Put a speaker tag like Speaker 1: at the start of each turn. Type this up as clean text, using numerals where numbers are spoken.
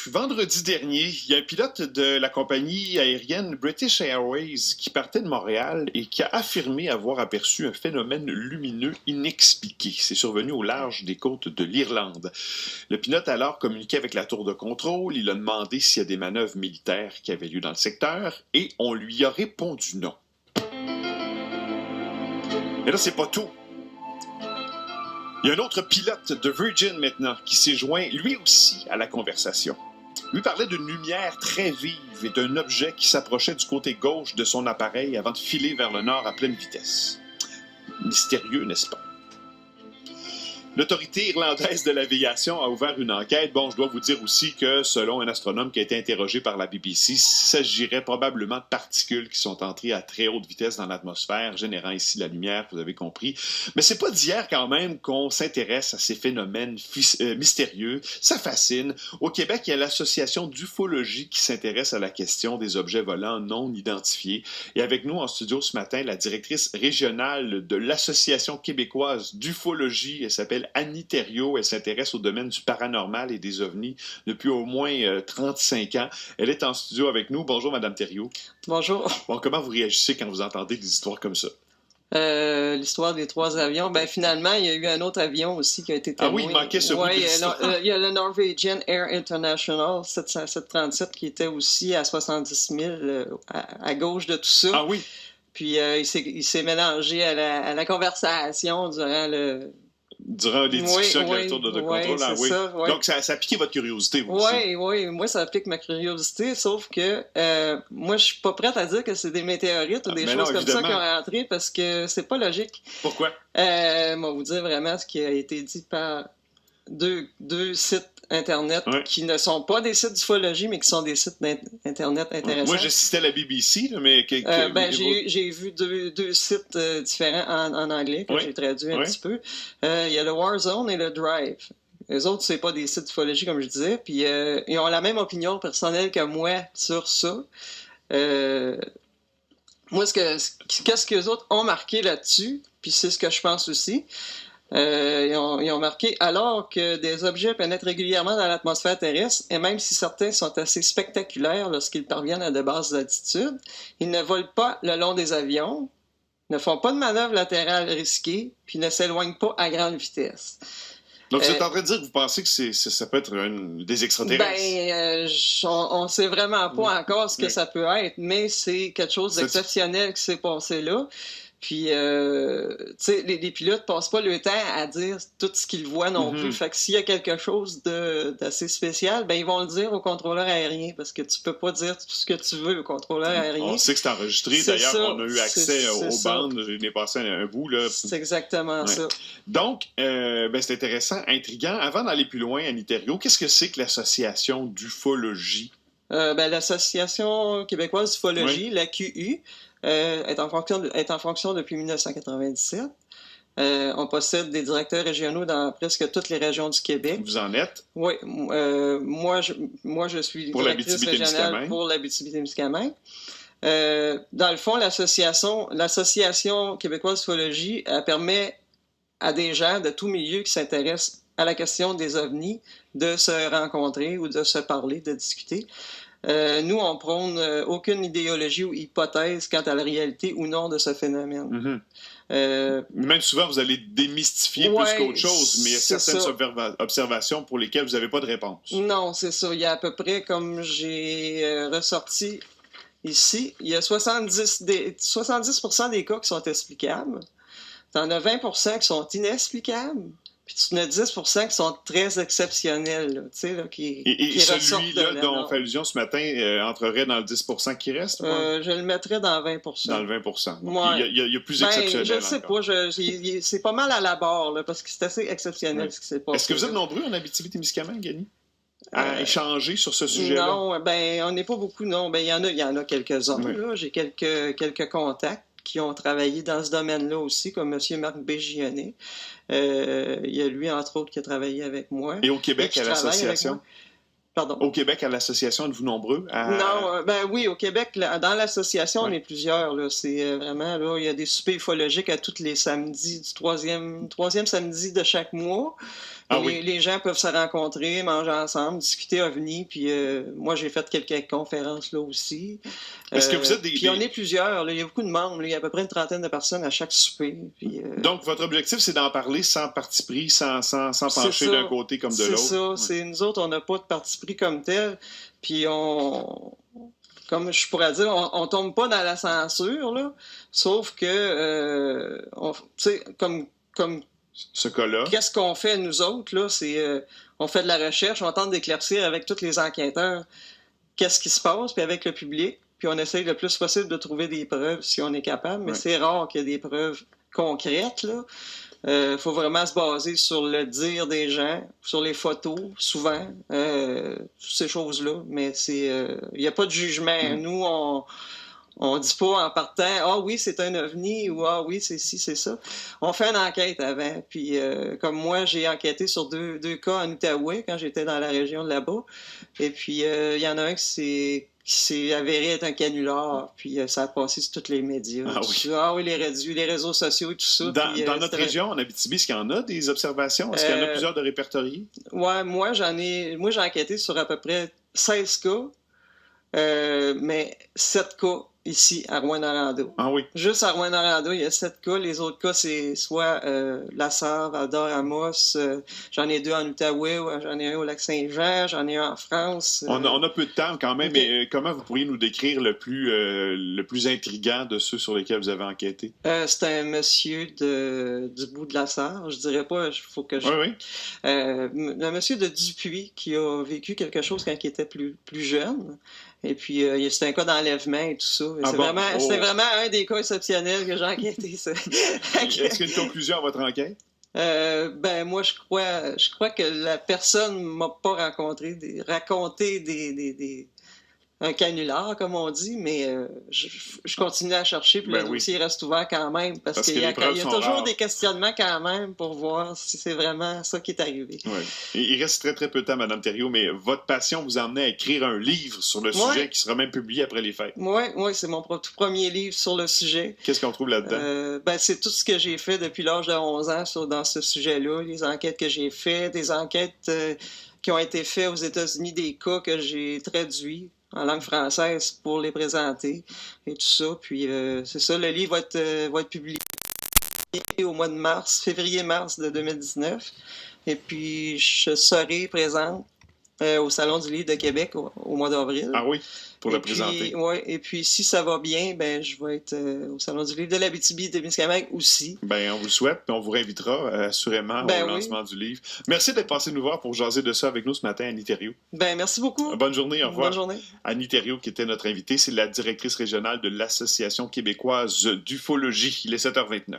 Speaker 1: Vendredi dernier, il y a un pilote de la compagnie aérienne British Airways qui partait de Montréal et qui a affirmé avoir aperçu un phénomène lumineux inexpliqué. C'est survenu au large des côtes de l'Irlande. Le pilote a alors communiqué avec la tour de contrôle. Il a demandé s'il y a des manœuvres militaires qui avaient lieu dans le secteur et on lui a répondu non. Mais là, c'est pas tout. Il y a un autre pilote de Virgin maintenant qui s'est joint lui aussi à la conversation. Lui parlait d'une lumière très vive et d'un objet qui s'approchait du côté gauche de son appareil avant de filer vers le nord à pleine vitesse. Mystérieux, n'est-ce pas? L'autorité irlandaise de l'aviation a ouvert une enquête. Bon, je dois vous dire aussi que, selon un astronome qui a été interrogé par la BBC, il s'agirait probablement de particules qui sont entrées à très haute vitesse dans l'atmosphère, générant ici la lumière, vous avez compris. Mais c'est pas d'hier quand même qu'on s'intéresse à ces phénomènes mystérieux. Ça fascine. Au Québec, il y a l'association d'ufologie qui s'intéresse à la question des objets volants non identifiés. Et avec nous en studio ce matin, la directrice régionale de l'Association québécoise d'ufologie, elle s'appelle Annie Thériault. Elle s'intéresse au domaine du paranormal et des ovnis depuis au moins 35 ans. Elle est en studio avec nous. Bonjour, Madame Thériault.
Speaker 2: Bonjour.
Speaker 1: Bon, comment vous réagissez quand vous entendez des histoires comme ça?
Speaker 2: L'histoire des 3 avions. Ben, finalement, il y a eu un autre avion aussi qui a été témoin.
Speaker 1: Ah oui, il manquait ce bout de l'histoire.
Speaker 2: Il y a le Norwegian Air International 737 qui était aussi à 70 000 à gauche de tout ça.
Speaker 1: Ah oui?
Speaker 2: Puis il s'est mélangé à la conversation
Speaker 1: Durant les discussions avec la tour de contrôle.
Speaker 2: Ah, oui. Ça, oui.
Speaker 1: Donc, ça a piqué votre curiosité, vous aussi.
Speaker 2: Oui, moi, ça pique ma curiosité, sauf que moi, je suis pas prête à dire que c'est des météorites ou des choses comme ça qui ont rentré parce que c'est pas logique.
Speaker 1: Pourquoi?
Speaker 2: Je vais vous dire vraiment ce qui a été dit par deux sites Internet qui ne sont pas des sites d'ufologie, mais qui sont des sites Internet intéressants.
Speaker 1: Moi, j'assistais à la BBC, là, mais...
Speaker 2: j'ai vu deux sites différents en anglais que j'ai traduit un petit peu. Il y a le Warzone et le Drive. Les autres, c'est pas des sites d'ufologie, comme je disais, puis ils ont la même opinion personnelle que moi sur ça. Moi, qu'est-ce que les autres ont marqué là-dessus, puis c'est ce que je pense aussi, ils ont marqué « Alors que des objets pénètrent régulièrement dans l'atmosphère terrestre, et même si certains sont assez spectaculaires lorsqu'ils parviennent à de basses altitudes, ils ne volent pas le long des avions, ne font pas de manœuvres latérales risquées, puis ne s'éloignent pas à grande vitesse. »
Speaker 1: Donc, vous êtes en train de dire que vous pensez que ça peut être des extraterrestres?
Speaker 2: On ne sait vraiment pas encore ce que ça peut être, mais c'est quelque chose d'exceptionnel qui s'est passé là. Puis, tu sais, les pilotes passent pas le temps à dire tout ce qu'ils voient non plus. Fait que s'il y a quelque chose d'assez spécial, ben ils vont le dire au contrôleur aérien parce que tu peux pas dire tout ce que tu veux au contrôleur aérien.
Speaker 1: On sait que c'est enregistré. D'ailleurs, on a eu accès aux bandes. J'ai passé un bout, là.
Speaker 2: C'est exactement ça.
Speaker 1: Donc, c'est intéressant, intriguant. Avant d'aller plus loin, Annie Thériault, qu'est-ce que c'est que l'association d'ufologie?
Speaker 2: L'Association québécoise d'ufologie, la QU, est en fonction depuis 1997. On possède des directeurs régionaux dans presque toutes les régions du Québec.
Speaker 1: Vous en êtes?
Speaker 2: Oui. Moi, je suis directrice régionale pour l'Abitibi-Témiscamingue. Dans le fond, l'Association québécoise d'ufologie permet à des gens de tout milieu qui s'intéressent à la question des ovnis de se rencontrer ou de se parler, de discuter. Nous, on prône aucune idéologie ou hypothèse quant à la réalité ou non de ce phénomène.
Speaker 1: Même souvent, vous allez démystifier plus qu'autre chose, mais il y a certaines observations pour lesquelles vous n'avez pas de réponse.
Speaker 2: Non, c'est ça. Il y a à peu près, comme j'ai ressorti ici, il y a 70% des cas qui sont explicables. Tu en as 20% qui sont inexplicables. Puis tu en as 10% qui sont très exceptionnels, qui
Speaker 1: celui-là dont on fait allusion ce matin entrerait dans le 10% qui reste?
Speaker 2: Je le mettrais dans le 20%.
Speaker 1: Dans le 20%. Il y a plus exceptionnel.
Speaker 2: Je ne sais pas. C'est pas mal à la barre, là, parce que c'est assez exceptionnel ce qui s'est passé.
Speaker 1: Est-ce que vous êtes nombreux en Abitibi-Témiscamingue, Annie, à échanger sur ce sujet-là?
Speaker 2: Non, on n'est pas beaucoup, non. Il y en a quelques-uns. Là. J'ai quelques contacts qui ont travaillé dans ce domaine-là aussi, comme M. Marc Bégionnet. Il y a lui, entre autres, qui a travaillé avec moi.
Speaker 1: Et au Québec, à l'association?
Speaker 2: Pardon?
Speaker 1: Au Québec, à l'association, êtes-vous nombreux?
Speaker 2: Non, oui, au Québec, dans l'association, on est plusieurs. Là. C'est vraiment, là, il y a des soupers ufologiques à tous les samedis, du troisième samedi de chaque mois. Les gens peuvent se rencontrer, manger ensemble, discuter OVNI, puis moi, j'ai fait quelques conférences là aussi.
Speaker 1: Est-ce que vous êtes
Speaker 2: puis on est plusieurs, là, il y a beaucoup de membres, là, il y a à peu près une trentaine de personnes à chaque souper. Puis,
Speaker 1: donc, votre objectif, c'est d'en parler sans parti pris, sans pencher d'un côté comme de l'autre?
Speaker 2: C'est ça. Nous autres, on n'a pas de parti pris comme tel, puis comme je pourrais dire, on tombe pas dans la censure, là, sauf que, tu sais, comme
Speaker 1: ce cas-là.
Speaker 2: Qu'est-ce qu'on fait, nous autres, là? C'est on fait de la recherche, on tente d'éclaircir avec tous les enquêteurs qu'est-ce qui se passe, puis avec le public, puis on essaye le plus possible de trouver des preuves si on est capable, mais c'est rare qu'il y ait des preuves concrètes, là. Faut vraiment se baser sur le dire des gens, sur les photos, souvent, ces choses-là, mais il n'y a pas de jugement. Nous, on dit pas en partant « Ah oui, c'est un ovni » ou « Ah oui, c'est ci, c'est ça ». On fait une enquête avant. Puis comme moi, j'ai enquêté sur deux cas en Outaouais quand j'étais dans la région de là-bas. Et puis, il y en a un qui s'est avéré être un canular. Puis ça a passé sur tous les médias.
Speaker 1: Ah oui,
Speaker 2: les réseaux sociaux et tout ça.
Speaker 1: Dans notre région, en Abitibi, est-ce qu'il y en a des observations? Est-ce qu'il y en a plusieurs de répertoriés?
Speaker 2: Ouais, moi, j'ai enquêté sur à peu près 16 cas, mais 7 cas ici, à Rouyn-Noranda.
Speaker 1: Ah oui.
Speaker 2: Juste à Rouyn-Noranda, il y a 7 cas. Les autres cas, c'est soit La Sarre, Val-d'Or, Amos. J'en ai 2 en Outaouais, j'en ai un au Lac-Saint-Jean, j'en ai un en France.
Speaker 1: On a peu de temps quand même,
Speaker 2: okay.
Speaker 1: Mais comment vous pourriez nous décrire le plus intriguant de ceux sur lesquels vous avez enquêté?
Speaker 2: C'est un monsieur du bout de La Sarre. Je dirais pas, il faut que je...
Speaker 1: Oui.
Speaker 2: Un monsieur de Dupuis qui a vécu quelque chose quand il était plus jeune. Et puis, c'était un cas d'enlèvement et tout ça. C'était vraiment un des cas exceptionnels que j'ai enquêté.
Speaker 1: Est-ce qu'il y a une conclusion à votre enquête?
Speaker 2: Moi, je crois que la personne m'a pas raconté un canular, comme on dit, mais je continue à chercher, puis le dossier reste ouvert quand même, parce qu'il y a toujours des questionnements quand même pour voir si c'est vraiment ça qui est arrivé.
Speaker 1: Ouais. Il reste très, très peu de temps, Mme Thériault, mais votre passion vous emmenait à écrire un livre sur le sujet qui sera même publié après les fêtes.
Speaker 2: Oui, c'est mon tout premier livre sur le sujet.
Speaker 1: Qu'est-ce qu'on trouve là-dedans?
Speaker 2: C'est tout ce que j'ai fait depuis l'âge de 11 ans dans ce sujet-là, les enquêtes que j'ai faites, des enquêtes qui ont été faites aux États-Unis, des cas que j'ai traduits en langue française pour les présenter et tout ça. Puis c'est ça, le livre va être publié au mois de février-mars de 2019. Et puis je serai présente au Salon du livre de Québec au mois d'avril.
Speaker 1: Ah oui, pour le présenter.
Speaker 2: Oui, et puis si ça va bien, je vais être au Salon du livre de l'Abitibi-Témiscamingue aussi.
Speaker 1: On vous le souhaite, puis on vous réinvitera assurément au lancement du livre. Merci d'être passé nous voir pour jaser de ça avec nous ce matin, Annie Thériault.
Speaker 2: Merci beaucoup.
Speaker 1: Bonne journée, au revoir.
Speaker 2: Bonne journée.
Speaker 1: Annie Thériault, qui était notre invitée, c'est la directrice régionale de l'Association québécoise d'ufologie. Il est 7h29.